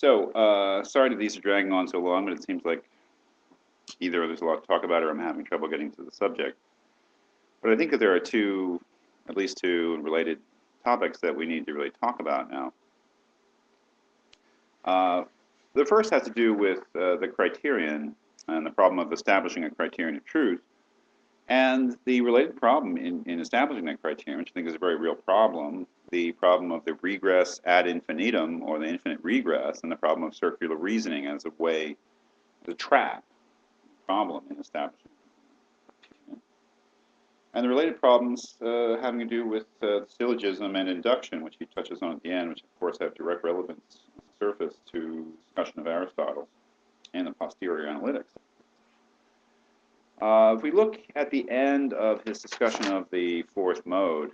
Sorry that these are dragging on so long, but it seems like either there's a lot to talk about or I'm having trouble getting to the subject. But I think that there are at least two related topics that we need to really talk about now. The first has to do with the criterion and the problem of establishing a criterion of truth. And the related problem in establishing that criterion, which I think is a very real problem, the problem of the regress ad infinitum, or the infinite regress, and the problem of circular reasoning as a way, the trap problem in establishing. And the related problems having to do with syllogism and induction, which he touches on at the end, which of course have direct relevance on the surface to discussion of Aristotle and the posterior analytics. If we look at the end of his discussion of the fourth mode,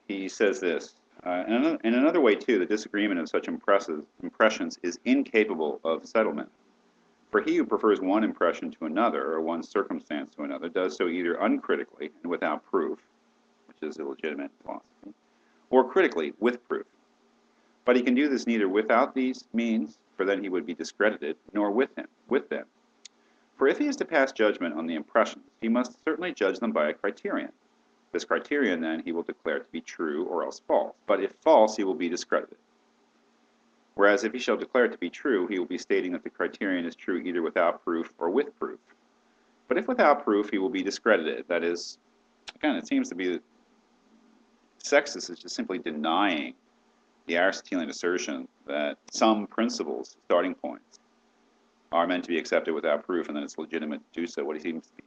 he says this, in another way too, the disagreement of such impressions is incapable of settlement. For he who prefers one impression to another, or one circumstance to another, does so either uncritically and without proof, which is illegitimate philosophy, or critically with proof. But he can do this neither without these means, for then he would be discredited, nor with them. For if he is to pass judgment on the impressions, he must certainly judge them by a criterion. This criterion, then, he will declare to be true or else false. But if false, he will be discredited. Whereas if he shall declare it to be true, he will be stating that the criterion is true either without proof or with proof. But if without proof, he will be discredited. That is, again, it seems to be that Sextus is just simply denying the Aristotelian assertion that some principles, starting points, are meant to be accepted without proof, and that it's legitimate to do so. What he seems to be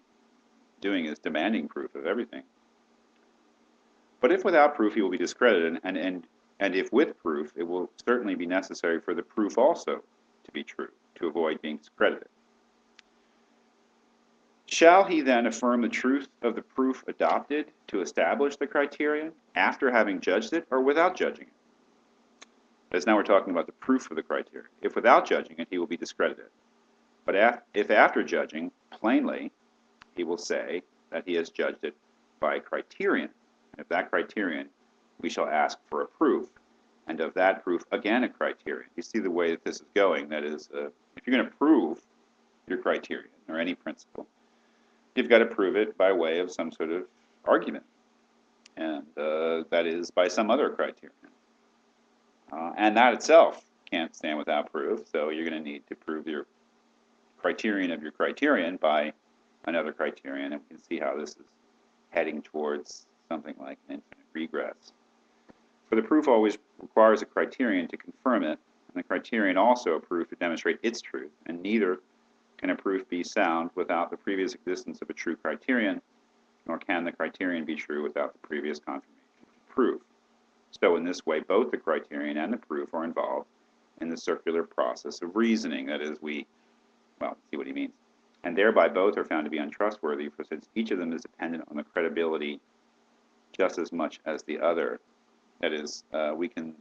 doing is demanding proof of everything. But if without proof, he will be discredited, and if with proof, it will certainly be necessary for the proof also to be true, to avoid being discredited. Shall he then affirm the truth of the proof adopted to establish the criterion after having judged it, or without judging it? Because now we're talking about the proof of the criterion. If without judging it, he will be discredited. But if after judging, plainly, he will say that he has judged it by criterion. And if that criterion, we shall ask for a proof, and of that proof, again, a criterion. You see the way that this is going. That is, if you're going to prove your criterion, or any principle, you've got to prove it by way of some sort of argument, and that is by some other criterion. And that itself can't stand without proof, so you're going to need to prove your criterion of your criterion by another criterion, and we can see how this is heading towards something like an infinite regress. For the proof always requires a criterion to confirm it, and the criterion also a proof to demonstrate its truth, and neither can a proof be sound without the previous existence of a true criterion, nor can the criterion be true without the previous confirmation of proof. So in this way, both the criterion and the proof are involved in the circular process of reasoning. That is, see what he means. And thereby both are found to be untrustworthy, for since each of them is dependent on the credibility just as much as the other. That is, we can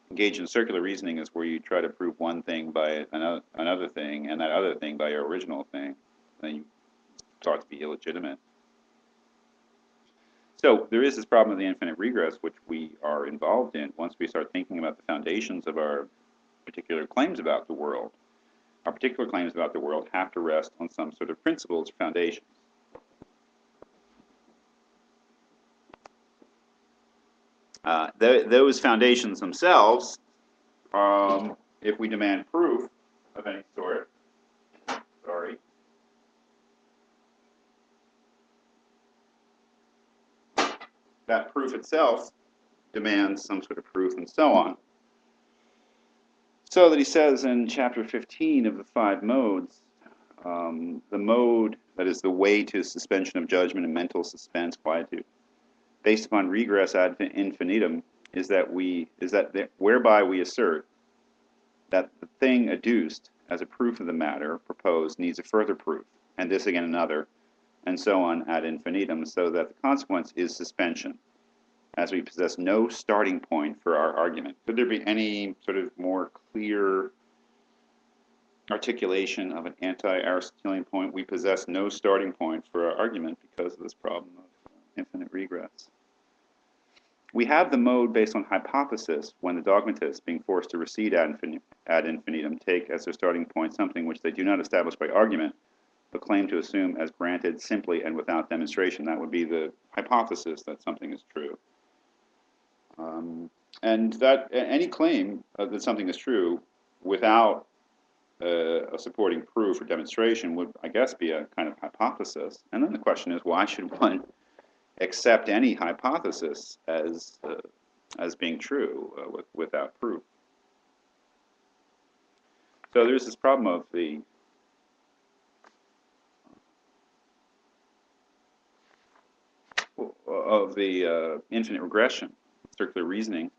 engage in circular reasoning as where you try to prove one thing by another thing, and that other thing by your original thing. Then you start to be illegitimate. So there is this problem of the infinite regress, which we are involved in once we start thinking about the foundations of our particular claims about the world. Our particular claims about the world have to rest on some sort of principles or foundations. Those foundations themselves, if we demand proof of any sort, that proof itself demands some sort of proof and so on. So that he says in chapter 15 of the five modes, the mode that is the way to suspension of judgment and mental suspense, quietude, based upon regress ad infinitum, is that whereby we assert that the thing adduced as a proof of the matter proposed needs a further proof, and this again another, and so on ad infinitum, so that the consequence is suspension, as we possess no starting point for our argument. Could there be any sort of more clear articulation of an anti-Aristotelian point? We possess no starting point for our argument because of this problem of infinite regress. We have the mode based on hypothesis when the dogmatists, being forced to recede ad infinitum, take as their starting point something which they do not establish by argument, but claim to assume as granted simply and without demonstration. That would be the hypothesis that something is true. And that any claim that something is true without a supporting proof or demonstration would, I guess, be a kind of hypothesis. And then the question is, why should one accept any hypothesis as being true without proof? So there's this problem of the infinite regression, circular reasoning.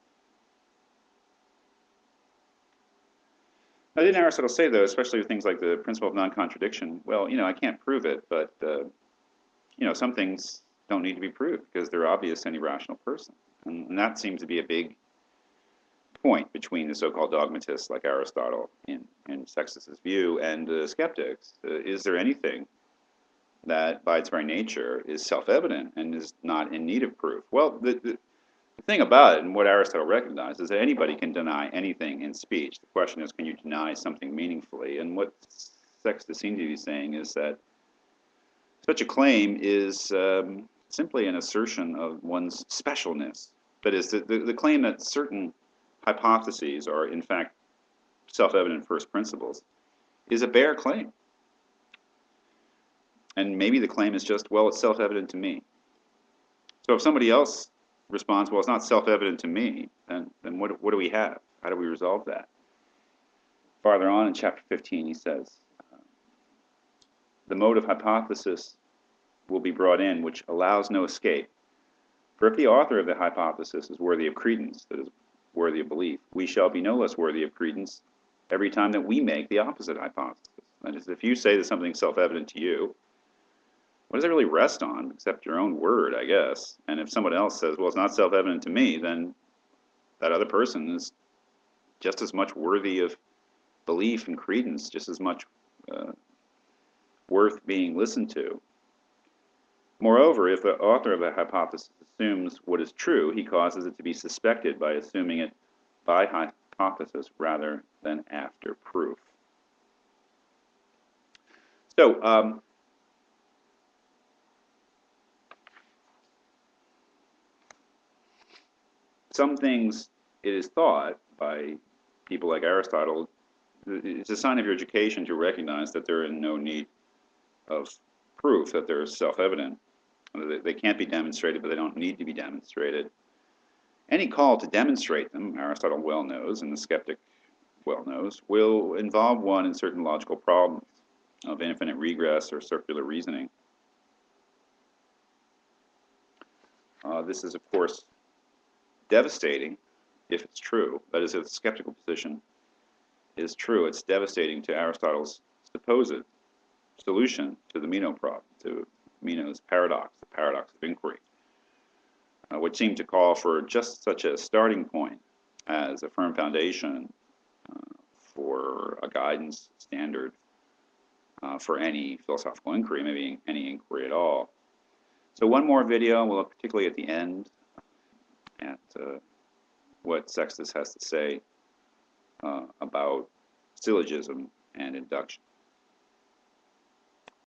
Now, didn't Aristotle say, though, especially with things like the principle of non-contradiction, well, I can't prove it, but some things don't need to be proved because they're obvious to any rational person. And that seems to be a big point between the so-called dogmatists like Aristotle in Sextus's view and skeptics. Is there anything that by its very nature is self-evident and is not in need of proof? Well, the thing about it, and what Aristotle recognized, is that anybody can deny anything in speech. The question is, can you deny something meaningfully? And what Sextus seems to be saying is that such a claim is simply an assertion of one's specialness. That is, the claim that certain hypotheses are, in fact, self-evident first principles is a bare claim. And maybe the claim is just, well, it's self-evident to me. So if somebody else responds, well, it's not self-evident to me, then what do we have? How do we resolve that? Farther on in chapter 15, he says, the mode of hypothesis will be brought in, which allows no escape. For if the author of the hypothesis is worthy of credence, that is, worthy of belief, we shall be no less worthy of credence every time that we make the opposite hypothesis. That is, if you say that something's self-evident to you, what does it really rest on except your own word, I guess? And if someone else says, well, it's not self-evident to me, then that other person is just as much worthy of belief and credence, just as much worth being listened to. Moreover, if the author of a hypothesis assumes what is true, he causes it to be suspected by assuming it by hypothesis rather than after proof. So, some things, it is thought by people like Aristotle, it's a sign of your education to recognize that they're in no need of proof, that they're self-evident. They can't be demonstrated, but they don't need to be demonstrated. Any call to demonstrate them, Aristotle well knows, and the skeptic well knows, will involve one in certain logical problems of infinite regress or circular reasoning. This is, of course, devastating if it's true. That is, if the skeptical position is true, it's devastating to Aristotle's supposed solution to the Meno problem, to Meno's paradox, the paradox of inquiry, which seemed to call for just such a starting point as a firm foundation for a guidance standard for any philosophical inquiry, maybe any inquiry at all. So one more video, we'll look particularly at the end at what Sextus has to say about syllogism and induction.